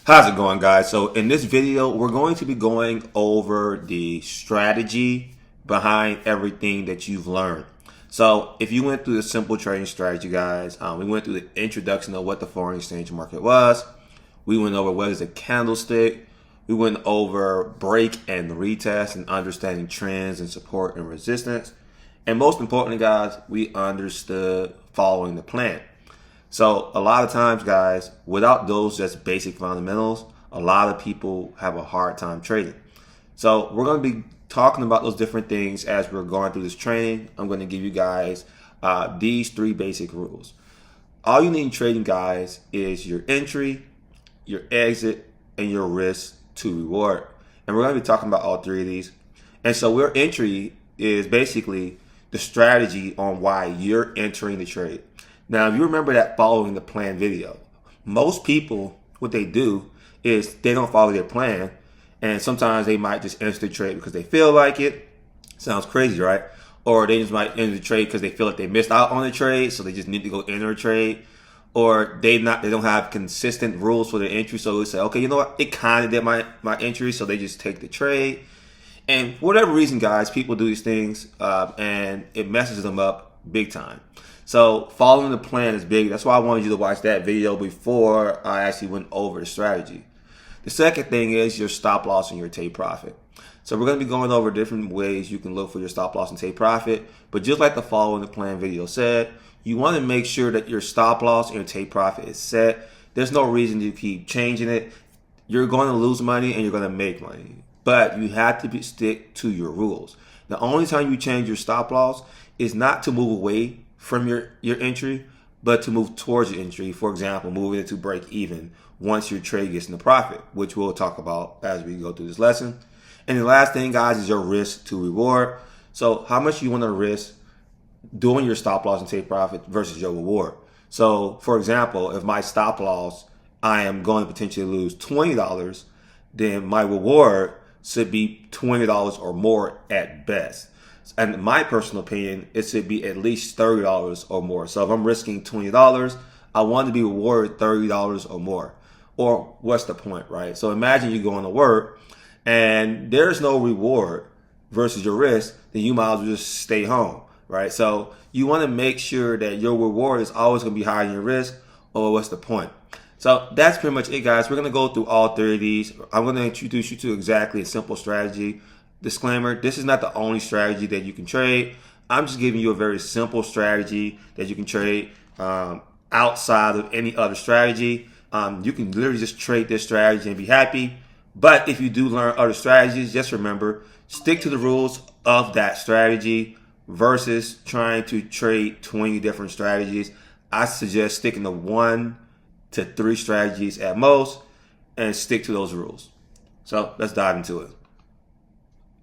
How's it going, guys? So in this video, we're going to be going over the strategy behind everything that you've learned. So if you went through the simple trading strategy, guys, we went through the introduction of what the foreign exchange market was. We went over what is a candlestick. We went over break and retest and understanding trends and support and resistance. And most importantly, guys, we understood following the plan. So a lot of times, guys, without those just basic fundamentals, a lot of people have a hard time trading. So we're going to be talking about those different things as we're going through this training. I'm going to give you guys these three basic rules. All you need in trading, guys, is your entry, your exit, and your risk to reward. And we're going to be talking about all three of these. And so your entry is basically the strategy on why you're entering the trade. Now, if you remember that following the plan video, most people, what they do is they don't follow their plan. And sometimes they might just enter the trade because they feel like it. Sounds crazy, right? Or they just might enter the trade because they feel like they missed out on the trade, so they just need to go enter a trade. Or they don't have consistent rules for their entry, so they say, okay, you know what? It kind of did my entry, so they just take the trade. And for whatever reason, guys, people do these things, and it messes them up big time. So following the plan is big. That's why I wanted you to watch that video before I actually went over the strategy. The second thing is your stop loss and your take profit. So we're going to be going over different ways you can look for your stop loss and take profit. But just like the following the plan video said, you want to make sure that your stop loss and your take profit is set. There's no reason to keep changing it. You're going to lose money and you're going to make money. But you have to stick to your rules. The only time you change your stop loss is not to move away from your entry, but to move towards your entry. For example, moving it to break even once your trade gets into profit, which we'll talk about as we go through this lesson. And the last thing, guys, is your risk to reward. So how much you want to risk doing your stop loss and take profit versus your reward. So for example, if my stop loss, I am going to potentially lose $20, then my reward should be $20 or more at best. And in my personal opinion, it should be at least $30 or more. So if I'm risking $20, I want to be rewarded $30 or more. Or what's the point, right? So imagine you going to work and there's no reward versus your risk, then you might as well just stay home, right? So you want to make sure that your reward is always going to be higher than your risk, or what's the point? So that's pretty much it, guys. We're going to go through all three of these. I'm going to introduce you to exactly a simple strategy. Disclaimer, this is not the only strategy that you can trade. I'm just giving you a very simple strategy that you can trade outside of any other strategy. You can literally just trade this strategy and be happy. But if you do learn other strategies, just remember, stick to the rules of that strategy versus trying to trade 20 different strategies. I suggest sticking to 1 to 3 strategies at most and stick to those rules. So let's dive into it.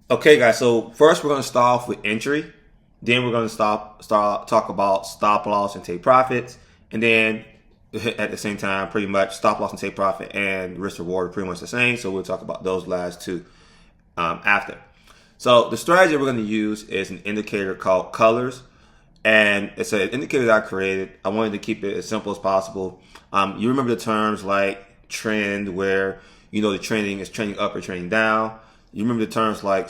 Okay, guys, so first we're going to start off with entry. Then we're going to talk about stop loss and take profits. And then at the same time, pretty much stop loss and take profit and risk reward are pretty much the same. So we'll talk about those last two after. So the strategy we're going to use is an indicator called colors. And it's an indicator that I created. I wanted to keep it as simple as possible. You remember the terms like trend, where you know the trending is trending up or trending down. You remember the terms like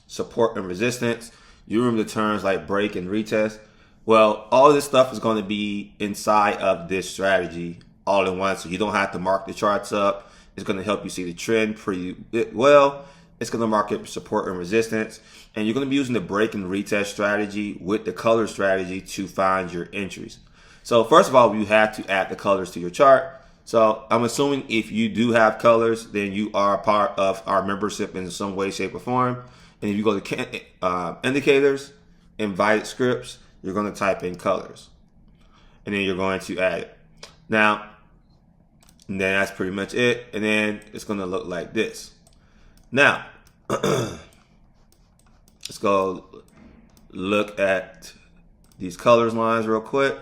support and resistance. You remember the terms like break and retest. Well, all of this stuff is going to be inside of this strategy all in one. So you don't have to mark the charts up. It's going to help you see the trend pretty well. It's going to mark it support and resistance. And you're going to be using the break and retest strategy with the color strategy to find your entries. So first of all, you have to add the colors to your chart. So I'm assuming if you do have colors, then you are part of our membership in some way, shape, or form. And if you go to indicators, invited scripts, you're going to type in colors. And then you're going to add it. Now, and then that's pretty much it. And then it's going to look like this. Now, let's go look at these colors lines real quick.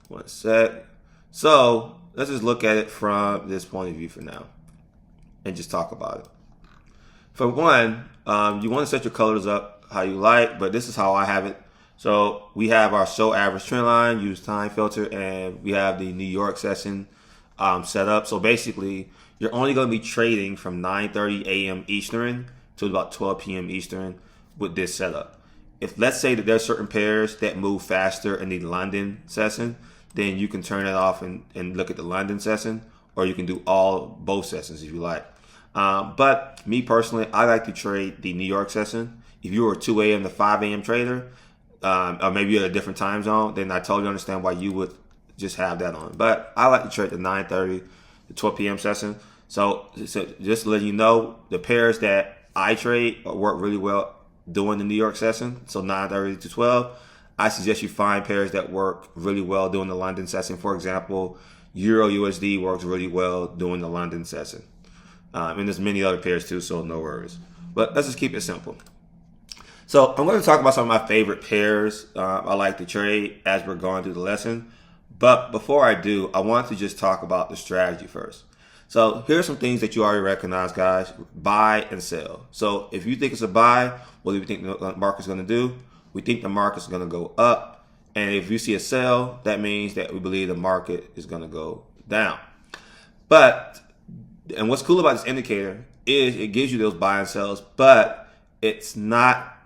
One sec. So let's just look at it from this point of view for now and just talk about it. For one, you want to set your colors up how you like, but this is how I have it. So we have our show average trend line, use time filter, and we have the New York session setup. So basically, you're only going to be trading from 9:30 a.m. Eastern to about 12 p.m. Eastern with this setup. If let's say that there's certain pairs that move faster in the London session, then you can turn it off and look at the London session, or you can do both sessions if you like. But me personally, I like to trade the New York session. If you were a 2 a.m. to 5 a.m. trader, or maybe you're at a different time zone, then I totally understand why you would just have that on. But I like to trade the 9:30 to 12 p.m. session. So just to let you know, the pairs that I trade work really well doing the New York session. So 9:30 to 12. I suggest you find pairs that work really well doing the London session. For example, Euro USD works really well doing the London session. And there's many other pairs too, so no worries. But let's just keep it simple. So I'm going to talk about some of my favorite pairs I like to trade as we're going through the lesson. But before I do, I want to just talk about the strategy first. So here's some things that you already recognize, guys. Buy and sell. So if you think it's a buy, what do you think the market's going to do? We think the market's going to go up. And if you see a sell, that means that we believe the market is going to go down. And what's cool about this indicator is it gives you those buy and sells, but it's not,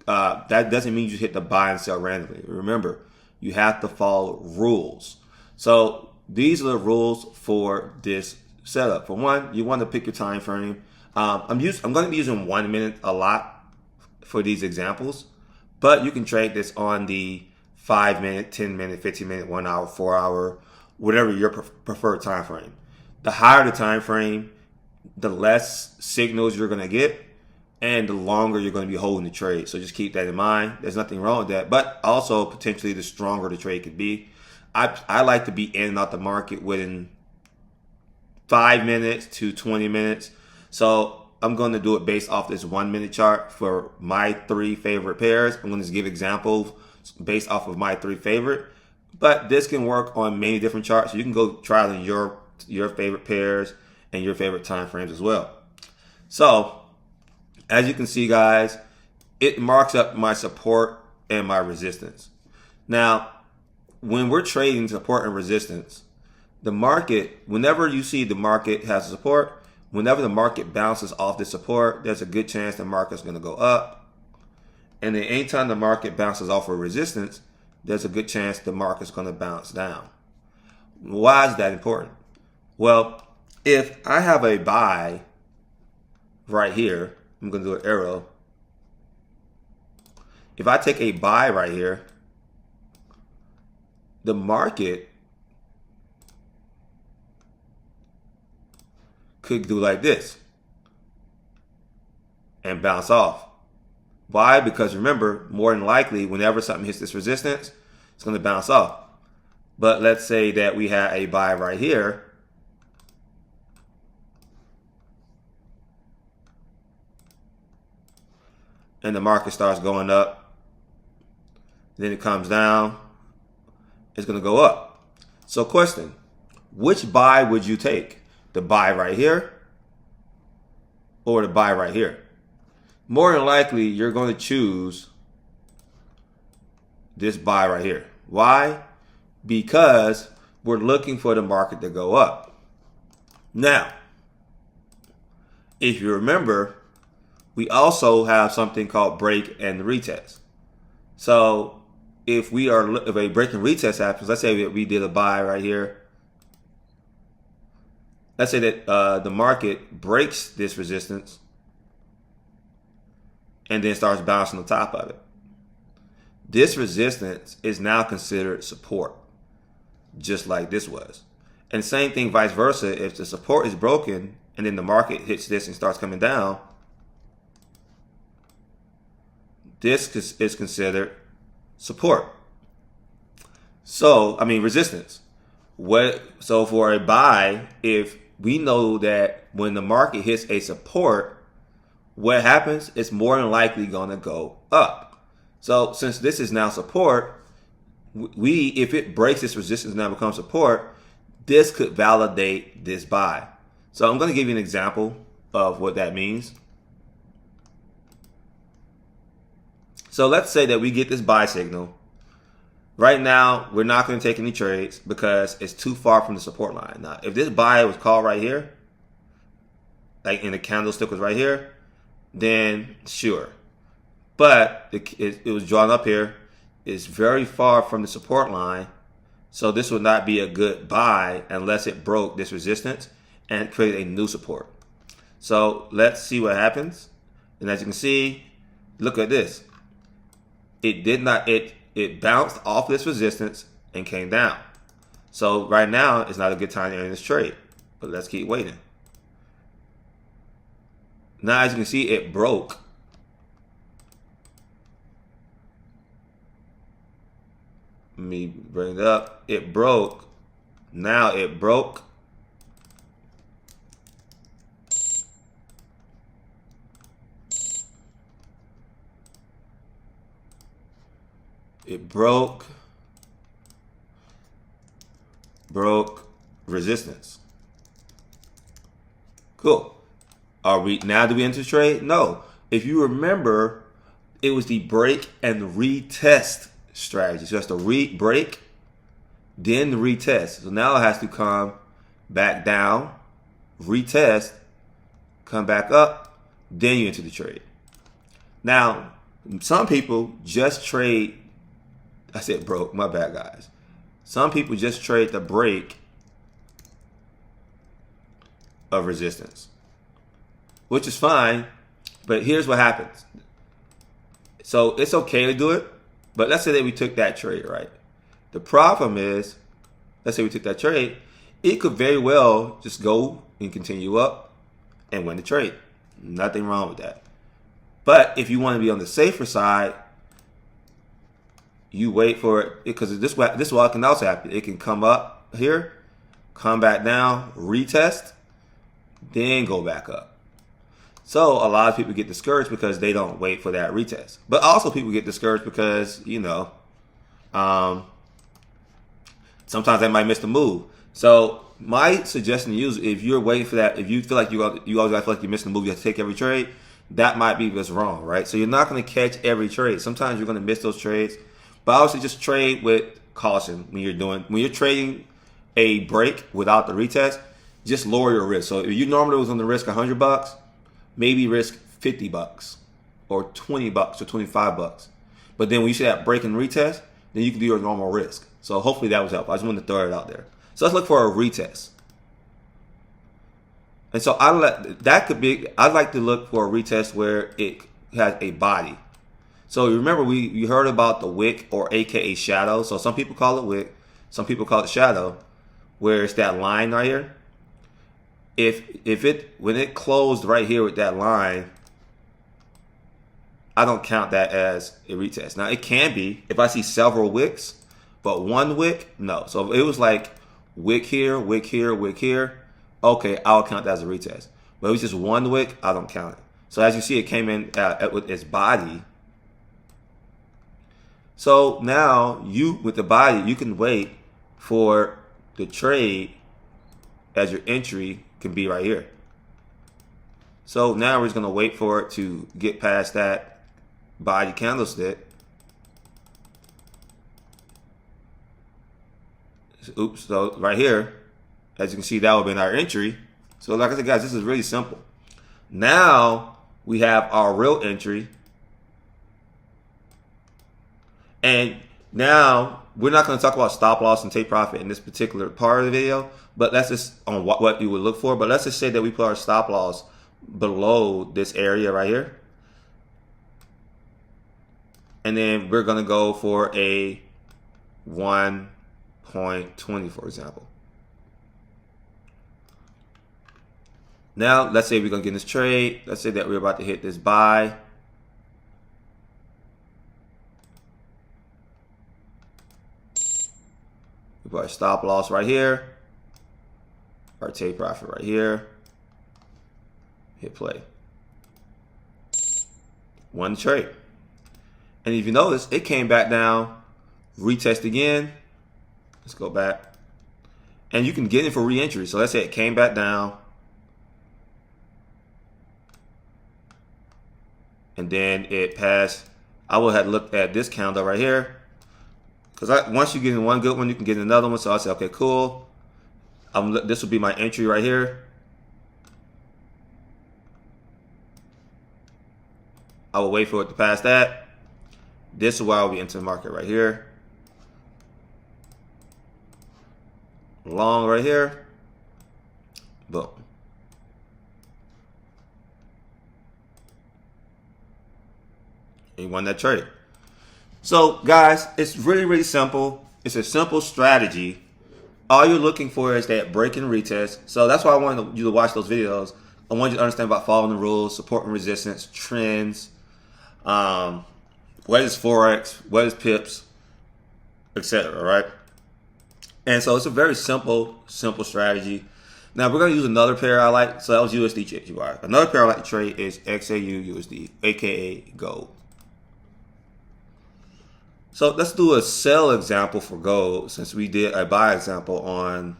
that doesn't mean you hit the buy and sell randomly. Remember, you have to follow rules. So these are the rules for this setup. For one, you want to pick your time frame. I'm going to be using 1 minute a lot for these examples, but you can trade this on the 5 minute, 10 minute, 15 minute, 1 hour, 4 hour, whatever your preferred time frame. The higher the time frame, the less signals you're going to get, and the longer you're going to be holding the trade. So just keep that in mind. There's nothing wrong with that, but also potentially the stronger the trade could be. I like to be in and out the market within 5 minutes to 20 minutes. So I'm going to do it based off this 1 minute chart for my 3 favorite pairs. I'm going to give examples based off of my 3 favorite, but this can work on many different charts. So you can go try them your favorite pairs and your favorite time frames as well. So as you can see, guys, it marks up my support and my resistance. Now, when we're trading support and resistance, the market, whenever you see the market has support, whenever the market bounces off the support, there's a good chance the market's going to go up. And then anytime the market bounces off of resistance, there's a good chance the market's going to bounce down. Why is that important? Well, if I have a buy right here, I'm going to do an arrow. If I take a buy right here, the market could do like this and bounce off. Why? Because remember, more than likely, whenever something hits this resistance, it's going to bounce off. But let's say that we had a buy right here. And the market starts going up. Then it comes down. It's going to go up. So question, which buy would you take? The buy right here or the buy right here? More than likely, you're going to choose this buy right here. Why? Because we're looking for the market to go up. Now, if you remember, we also have something called break and retest. So if a break and retest happens, let's say that we did a buy right here. Let's say that the market breaks this resistance and then starts bouncing on top of it. This resistance is now considered support, just like this was. And same thing vice versa. If the support is broken and then the market hits this and starts coming down, this is considered support. So, resistance. So for a buy, if we know that when the market hits a support, what happens? It's more than likely going to go up. So since this is now support, if it breaks this resistance and now becomes support, this could validate this buy. So I'm going to give you an example of what that means. So let's say that we get this buy signal. Right now, we're not going to take any trades because it's too far from the support line. Now, if this buy was called right here, like in the candlestick was right here, then sure. But it was drawn up here. It's very far from the support line. So this would not be a good buy unless it broke this resistance and created a new support. So let's see what happens. And as you can see, look at this. It did not, it bounced off this resistance and came down. So right now, it's not a good time to enter this trade. But let's keep waiting. Now, as you can see, it broke. Let me bring it up. It broke. Now it broke. It broke resistance. Cool. Are we now, do we enter trade? No. If you remember, it was the break and retest strategy. So that's the break, then the retest. So now it has to come back down, retest, come back up, then you enter the trade. Now, some people just trade, I said broke, my bad guys. Some people just trade the break of resistance, which is fine, but here's what happens. So it's okay to do it, but let's say that we took that trade, right? The problem is, let's say we took that trade, it could very well just go and continue up and win the trade. Nothing wrong with that. But if you want to be on the safer side, you wait for it, because this is what can also happen. It can come up here, come back down, retest, then go back up. So a lot of people get discouraged because they don't wait for that retest. But also people get discouraged because, you know, sometimes they might miss the move. So my suggestion to you is, if you're waiting for that, if you feel like you always got to feel like you're missing the move, you have to take every trade, that might be what's wrong, right? So you're not going to catch every trade. Sometimes you're going to miss those trades. But obviously just trade with caution when you're trading a break without the retest. Just lower your risk. So if you normally was on the risk $100, maybe risk $50 or $20 or $25. But then when you see that break and retest, then you can do your normal risk. So hopefully that was helpful. I just wanted to throw it out there. So let's look for a retest. And so I'd like to look for a retest where it has a body. So remember, you heard about the wick, or AKA shadow. So some people call it wick, some people call it shadow, where it's that line right here. When it closed right here with that line, I don't count that as a retest. Now it can be if I see several wicks, but one wick, no. So if it was like wick here, wick here, wick here, okay, I'll count that as a retest. But if it was just one wick, I don't count it. So as you see, it came in with its body. So now with the body, you can wait for the trade as your entry can be right here. So now we're just going to wait for it to get past that body candlestick. Oops. So right here, as you can see, that would have been our entry. So like I said, guys, this is really simple. Now we have our real entry. And now we're not going to talk about stop loss and take profit in this particular part of the video, but that's just on what you would look for. But let's just say that we put our stop loss below this area right here. And then we're going to go for a 1.20, for example. Now, let's say we're going to get in this trade. Let's say that we're about to hit this buy. We put our stop loss right here. Our take profit right here. Hit play. Won the trade. And if you notice, it came back down, retest again. Let's go back. And you can get in for re-entry. So let's say it came back down. And then it passed. I would have looked at this candle right here. Because once you get in one good one, you can get in another one. So I say, okay, cool. This will be my entry right here. I will wait for it to pass that. This is where I'll be into the market right here. Long right here. Boom. And you won that trade. So guys, it's really, really simple. It's a simple strategy. All you're looking for is that break and retest. So that's why I wanted you to watch those videos. I want you to understand about following the rules, support and resistance, trends, what is Forex, what is pips, etc. Right? And so it's a very simple strategy. Now we're going to use another pair I like. So that was USD JPY. Another pair I like to trade is XAU USD, aka gold. So let's do a sell example for gold, since we did a buy example on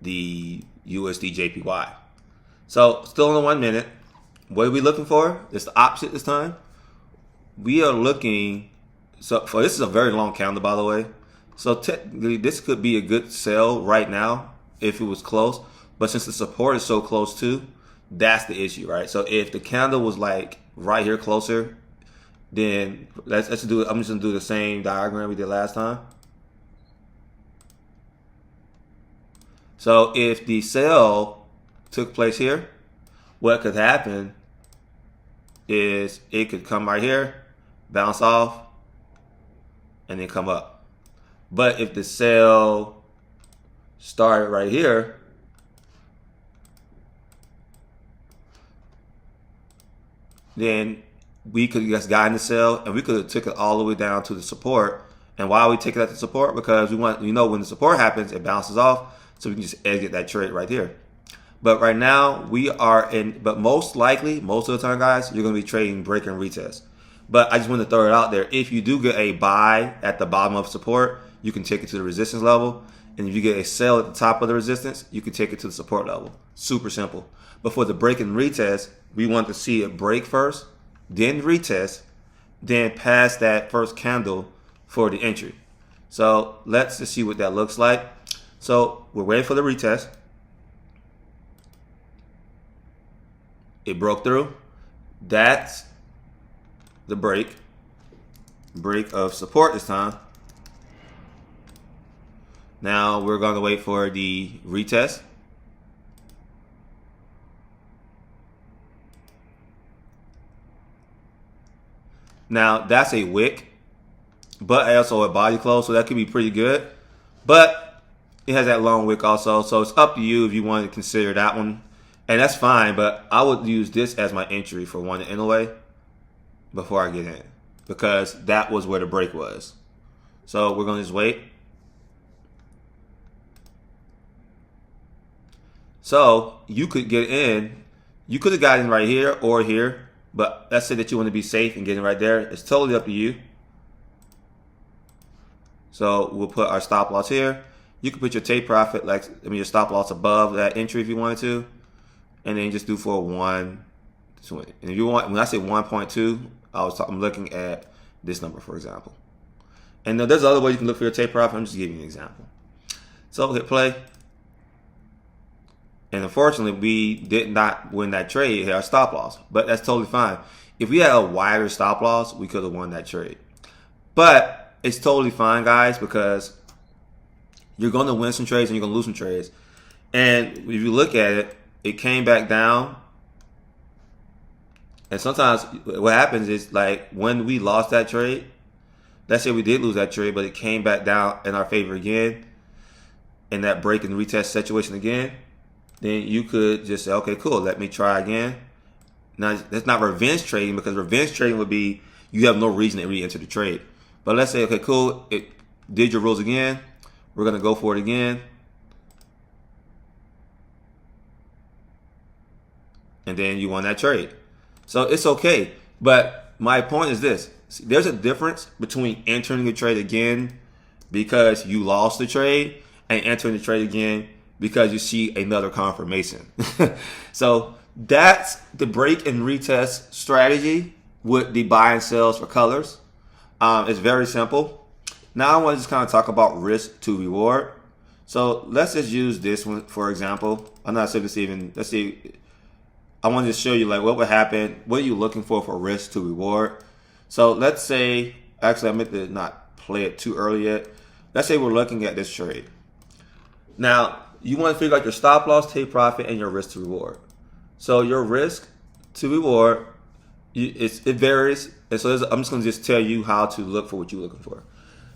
the USD JPY. So still in the 1 minute. What are we looking for? It's the opposite this time. We are looking. So this is a very long candle, by the way. So technically, this could be a good sell right now if it was close. But since the support is so close too, that's the issue, right? So if the candle was like right here closer, then let's do it. I'm just gonna do the same diagram we did last time. So if the sell took place here, what could happen is it could come right here, bounce off, and then come up. But if the sell started right here, then we could just got in the sell and we could have took it all the way down to the support. And why we take it at the support? Because we know when the support happens, it bounces off, so we can just exit that trade right here. But right now we are in, but most likely, most of the time, guys, you're going to be trading break and retest. But I just want to throw it out there. If you do get a buy at the bottom of support, you can take it to the resistance level. And if you get a sell at the top of the resistance, you can take it to the support level. Super simple. But for the break and retest, we want to see it break first, then retest, then pass that first candle for the entry. So let's just see what that looks like. So we're waiting for the retest. It broke through. That's the break of support this time. Now we're going to wait for the retest. Now that's a wick, but also a body close, so that could be pretty good. But it has that long wick also, so it's up to you if you want to consider that one. And that's fine, but I would use this as my entry for one anyway before I get in, because that was where the break was. So we're going to just wait. So you could get in. You could have got in right here or here, but let's say that you want to be safe and get in right there. It's totally up to you. So we'll put our stop loss here. You can put your take profit, your stop loss above that entry if you wanted to. And then just do for 1. And if you want, when I say 1.2, I'm looking at this number, for example. And there's other way you can look for your take profit. I'm just giving you an example. So hit play. And unfortunately, we did not win that trade. Hit our stop loss, but that's totally fine. If we had a wider stop loss, we could have won that trade. But it's totally fine, guys, because you're going to win some trades and you're going to lose some trades. And if you look at it, it came back down. And sometimes what happens is, like, when we lost that trade, let's say we did lose that trade, but it came back down in our favor again, in that break and retest situation again, then you could just say, okay, cool, let me try again. Now, that's not revenge trading, because revenge trading would be you have no reason to re-enter the trade. But let's say, okay, cool, it did your rules again. We're going to go for it again. And then you won that trade. So it's okay. But my point is this. See, there's a difference between entering the trade again because you lost the trade and entering the trade again because you see another confirmation. So that's the break and retest strategy. with the buy and sells for colors. It's very simple. Now I want to just kind of talk about risk to reward. So let's just use this one for example. I'm not sure this even, let's see. I want to show you like what would happen. What are you looking for risk to reward? So let's say, actually I meant to not play it too early yet. Let's say we're looking at this trade. Now you want to figure out your stop loss, take profit, and your risk to reward. So your risk to reward, it varies. And so I'm just going to just tell you how to look for what you're looking for.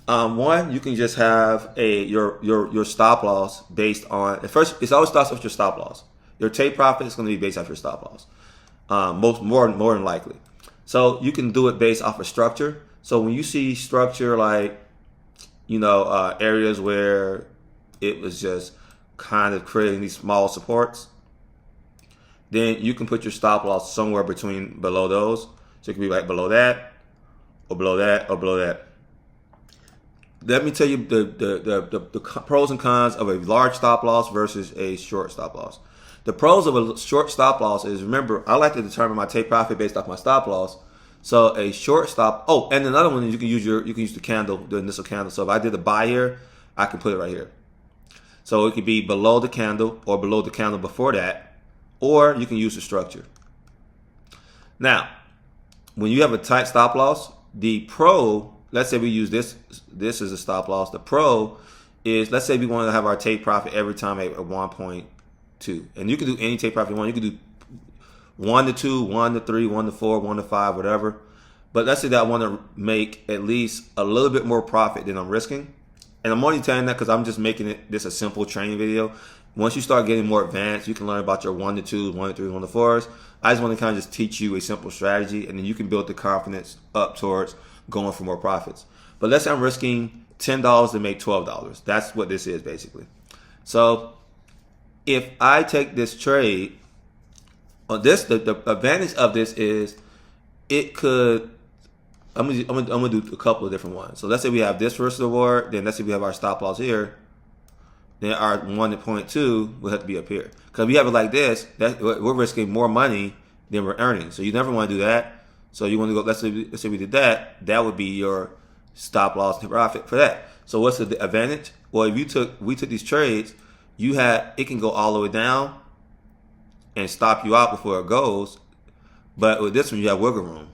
One, you can just have your stop loss based on, at first, it always starts with your stop loss. Your take profit is going to be based off your stop loss, more than likely. So you can do it based off of structure. So when you see structure like, areas where it was just kind of creating these small supports, then you can put your stop loss somewhere below those. So it can be like below that, or below that, or below that. Let me tell you the pros and cons of a large stop loss versus a short stop loss. The pros of a short stop loss is, remember, I like to determine my take profit based off my stop loss. So a short stop. Oh, and another one is you can use the candle, the initial candle. So if I did a buy here, I can put it right here. So it could be below the candle or below the candle before that, or you can use the structure. Now, when you have a tight stop loss, the pro, let's say we use this as a stop loss. The pro is, let's say we want to have our take profit every time at 1.2. And you can do any take profit you want. You can do 1 to 2, 1 to 3, 1 to 4, 1 to 5, whatever. But let's say that I want to make at least a little bit more profit than I'm risking. And I'm only telling that because I'm just making this a simple training video. Once you start getting more advanced, you can learn about your 1 to 2, 1 to 3, 1 to 4s. I just want to kind of just teach you a simple strategy, and then you can build the confidence up towards going for more profits. But let's say I'm risking $10 to make $12. That's what this is basically. So if I take this trade, the advantage of this is it could, I'm gonna do a couple of different ones. So let's say we have this risk reward, then let's say we have our stop loss here, then our 1.2 will have to be up here. Because if we have it like this, we're risking more money than we're earning. So you never want to do that. So you want to go, let's say we did that, that would be your stop loss and profit for that. So what's the advantage? Well, if we took these trades, it can go all the way down and stop you out before it goes. But with this one, you have wiggle room.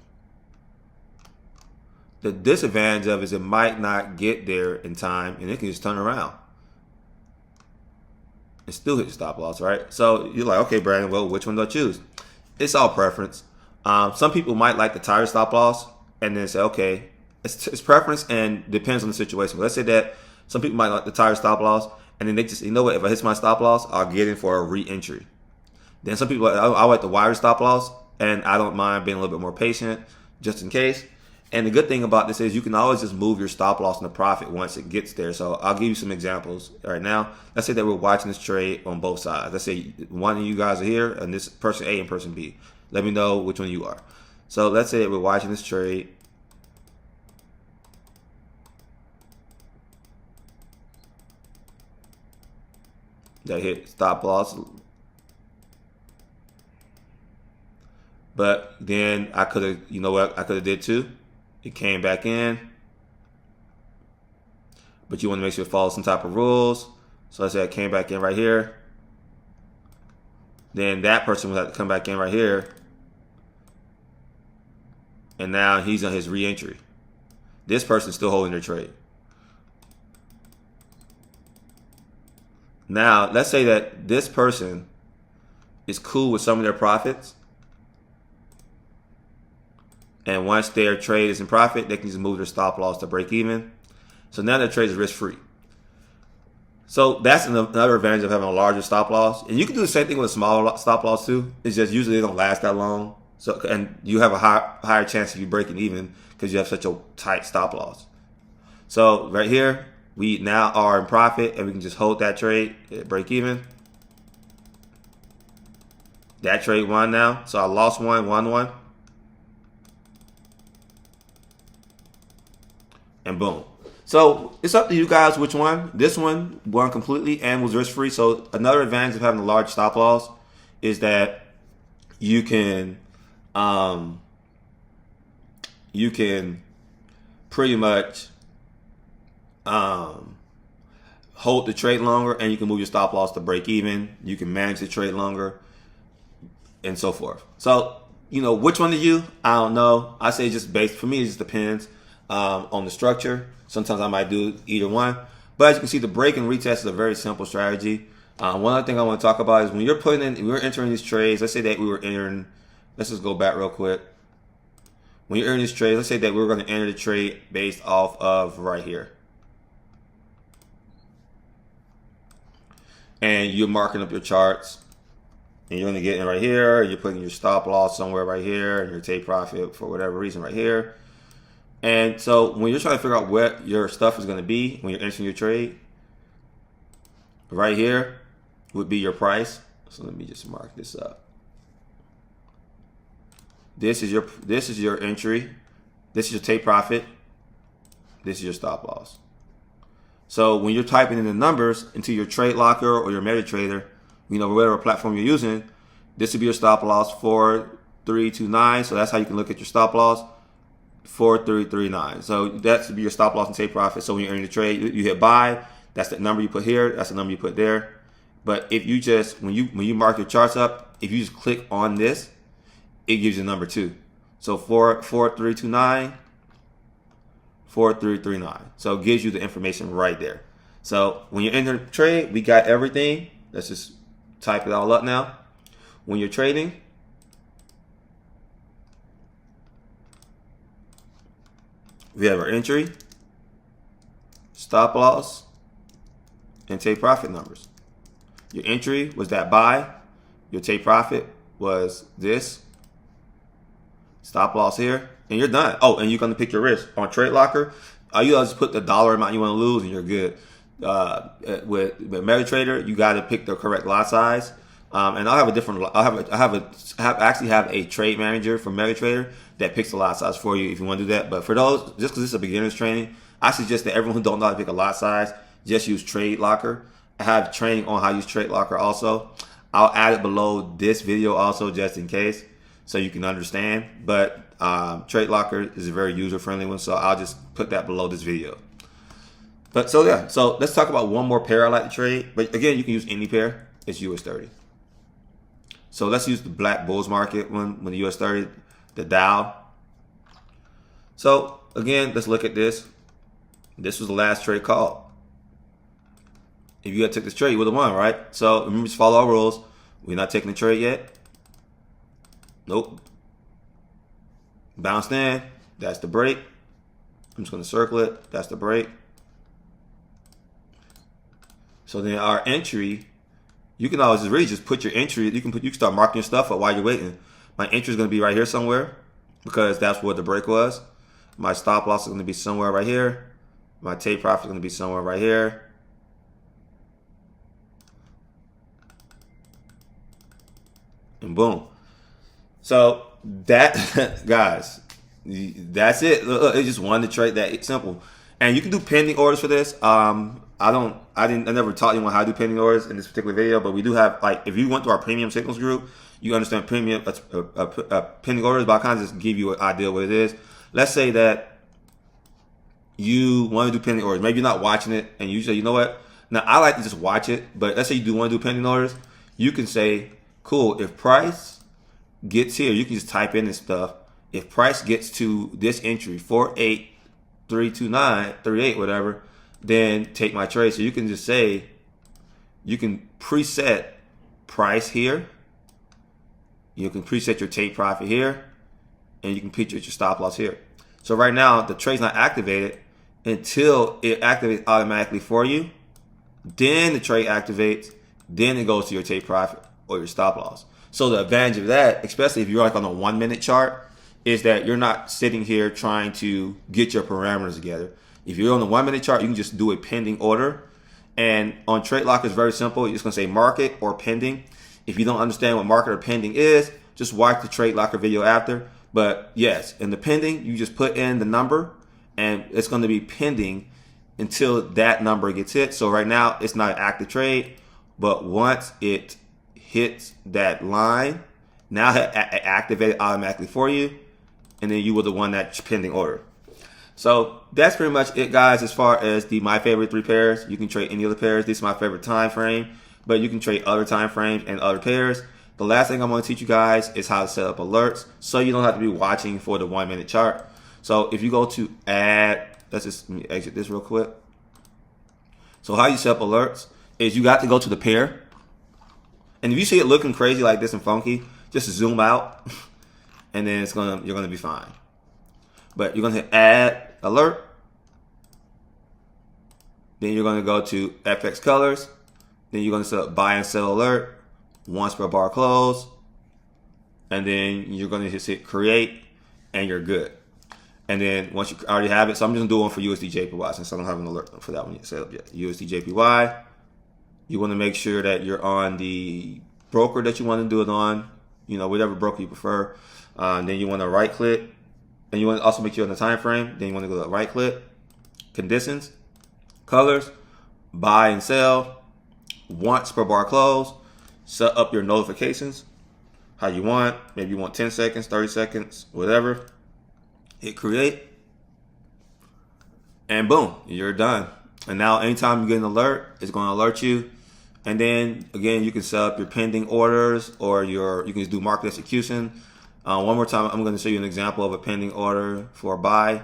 The disadvantage of it is it might not get there in time, and it can just turn around and still hit your stop loss, right? So you're like, okay, Brandon, well, which one do I choose? It's all preference. Some people might like the tighter stop loss and then say, okay, it's preference and depends on the situation. But let's say that some people might like the tighter stop loss, and then they just, you know what, if I hit my stop loss, I'll get in for a re-entry. Then some people, I like the wider stop loss, and I don't mind being a little bit more patient just in case. And the good thing about this is you can always just move your stop loss and the profit once it gets there. So I'll give you some examples right now. Let's say that we're watching this trade on both sides. Let's say one of you guys are here, and this person A and person B. Let me know which one you are. So let's say that we're watching this trade. That hit stop loss. But then I could have, you know what, I could have did too. It came back in. But you want to make sure it follows some type of rules. So let's say it came back in right here. Then that person would have to come back in right here. And now he's on his re-entry. This person's still holding their trade. Now, let's say that this person is cool with some of their profits. And once their trade is in profit, they can just move their stop loss to break even. So now their trade is risk free. So that's another advantage of having a larger stop loss. And you can do the same thing with a smaller stop loss too. It's just usually they don't last that long. So, and you have a higher chance of you breaking even because you have such a tight stop loss. So right here, we now are in profit and we can just hold that trade at break even. That trade won now. So I lost one, won one. And boom. So it's up to you guys which one. This one won completely and was risk free. So another advantage of having a large stop loss is that you can you can pretty much hold the trade longer, and you can move your stop loss to break even. You can manage the trade longer, and so forth. So, which one to you? I don't know. I say just based, for me, it just depends on the structure. Sometimes I might do either one. But as you can see, the break and retest is a very simple strategy. One other thing I want to talk about is when we're entering these trades, let's say that we were entering, let's just go back real quick. When you're entering this trade, let's say that we're going to enter the trade based off of right here. And you're marking up your charts. And you're going to get in right here. You're putting your stop loss somewhere right here. And your take profit for whatever reason right here. And so when you're trying to figure out what your stuff is going to be when you're entering your trade, right here would be your price. So let me just mark this up. This is your entry. This is your take profit. This is your stop loss. So when you're typing in the numbers into your trade locker or your MetaTrader, whatever platform you're using, this would be your stop loss 4329. So that's how you can look at your stop loss 4339. So that should be your stop loss and take profit. So when you're in the trade, you hit buy. That's the number you put here. That's the number you put there. But if you just when you mark your charts up, if you just click on this, it gives you number 2. So 4329, 4339. So it gives you the information right there. So when you're in the trade, we got everything. Let's just type it all up now. When you're trading, we have our entry, stop loss, and take profit numbers. Your entry was that buy. Your take profit was this. Stop loss here. And you're done. Oh, and you're going to pick your risk. On Trade Locker, all you just put the dollar amount you want to lose and you're good. With MetaTrader, you got to pick the correct lot size. And I'll have a different, I actually have a trade manager from MetaTrader that picks the lot size for you if you want to do that. But for those, just because this is a beginner's training, I suggest that everyone who don't know how to pick a lot size, just use Trade Locker. I have training on how to use Trade Locker also. I'll add it below this video also just in case so you can understand. But Trade Locker is a very user-friendly one, so I'll just put that below this video. But so yeah, so let's talk about one more pair I like to trade. But again, you can use any pair. It's US30. So let's use the Black Bulls market when the US30, the Dow. So again, let's look at this. This was the last trade called. If you had took this trade, you would have won, right? So remember, just follow our rules. We're not taking the trade yet. Nope. Bounced in. That's the break. I'm just going to circle it. That's the break. So then our entry, you can always really just put your entry. You can start marking your stuff up while you're waiting. My entry is going to be right here somewhere because that's where the break was. My stop loss is going to be somewhere right here. My take profit is going to be somewhere right here. And boom. So that, guys, that's it. It's just one to trade that. It's simple. And you can do pending orders for this. I never taught anyone how to do pending orders in this particular video, but we do have, like, if you went to our premium signals group, you understand premium pending orders, but I kind of just give you an idea what it is. Let's say that you want to do pending orders. Maybe you're not watching it and you say, you know what? Now I like to just watch it, but let's say you do want to do pending orders. You can say, cool, if price gets here, you can just type in this stuff. If price gets to this entry, 48329, 38, whatever, then take my trade. So you can just say, you can preset price here. You can preset your take profit here. And you can preset your stop loss here. So right now, the trade's not activated until it activates automatically for you. Then the trade activates. Then it goes to your take profit or your stop loss. So the advantage of that, especially if you're like on a 1 minute chart, is that you're not sitting here trying to get your parameters together. If you're on the 1 minute chart, you can just do a pending order. And on Trade Locker, it's very simple. You're just going to say market or pending. If you don't understand what market or pending is, just watch the Trade Locker video after. But yes, in the pending, you just put in the number and it's going to be pending until that number gets hit. So right now, it's not an active trade. But once it hits that line, now it activated automatically for you. and then you were the one that's pending order. So that's pretty much it, guys, as far as my favorite 3 pairs. You can trade any other pairs. This is my favorite time frame, but you can trade other time frames and other pairs. The last thing I'm going to teach you guys is how to set up alerts so you don't have to be watching for the 1 minute chart. So if you go to add, let me exit this real quick. So how you set up alerts is you got to go to the pair. And if you see it looking crazy like this and funky, just zoom out and then you're gonna be fine. But you're gonna hit add alert. Then you're gonna go to FX colors. Then you're gonna set up buy and sell alert once per bar close. And then you're gonna just hit create and you're good. And then once you already have it, so I'm just gonna do one for USD/JPY since I don't have an alert for that one yet set up yet. USD/JPY. You want to make sure that you're on the broker that you want to do it on, whatever broker you prefer. Then you want to right click, and you want to also make sure on the time frame. Then you want to go to right click, conditions, colors, buy and sell, once per bar close. Set up your notifications how you want. Maybe you want 10 seconds, 30 seconds, whatever. Hit create, and boom, you're done. And now anytime you get an alert, it's going to alert you. And then again, you can set up your pending orders, or you can just do market execution. One more time, I'm going to show you an example of a pending order for a buy.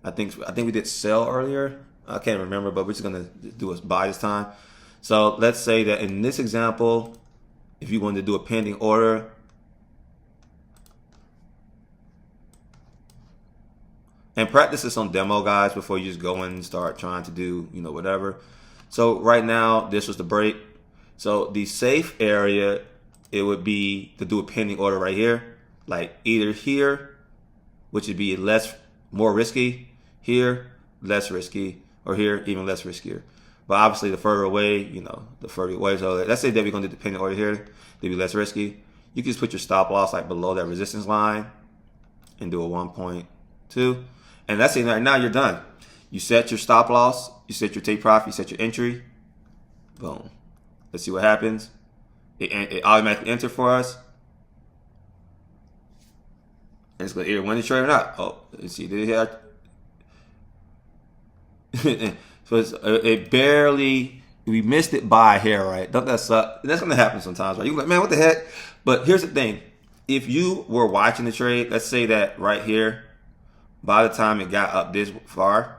I think we did sell earlier. I can't remember, but we're just going to do a buy this time. So let's say that in this example, if you wanted to do a pending order, and practice this on demo, guys, before you just go in and start trying to do, whatever. So right now, this was the break. So the safe area, it would be to do a pending order right here, like either here, which would be more risky, here, less risky, or here, even less riskier. But obviously, the further away, the further away. So let's say that we're going to do the pending order here, they'd be less risky. You can just put your stop loss like below that resistance line and do a 1.2. And that's it. Right now, you're done. You set your stop loss, you set your take profit, you set your entry. Boom. Let's see what happens. It automatically enter for us. And it's going to either win the trade or not. Oh, let's see. Did it have... So it barely... We missed it by a hair, right? Don't that suck? That's going to happen sometimes, right? You're like, man, what the heck? But here's the thing. If you were watching the trade, let's say that right here, by the time it got up this far,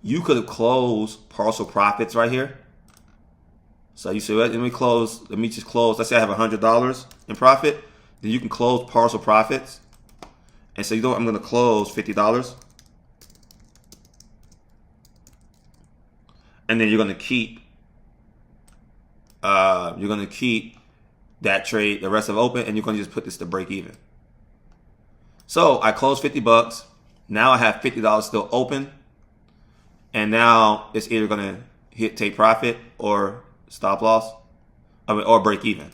you could have closed partial profits right here. So you say, well, let me just close. Let's say I have $100 in profit. Then you can close partial profits. And so I'm going to close $50. And then you're going to keep that trade, the rest of it open, and you're going to just put this to break even. So I closed 50 bucks. Now I have $50 still open. And now it's either going to hit take profit or stop loss, or break even.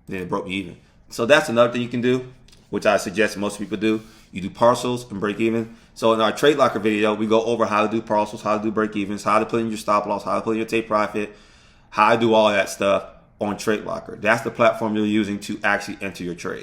Then it broke me even. So that's another thing you can do, which I suggest most people do. You do partials and break even. So in our Trade Locker video, we go over how to do partials, how to do break evens, how to put in your stop loss, how to put in your take profit, how to do all that stuff on Trade Locker. That's the platform you're using to actually enter your trade.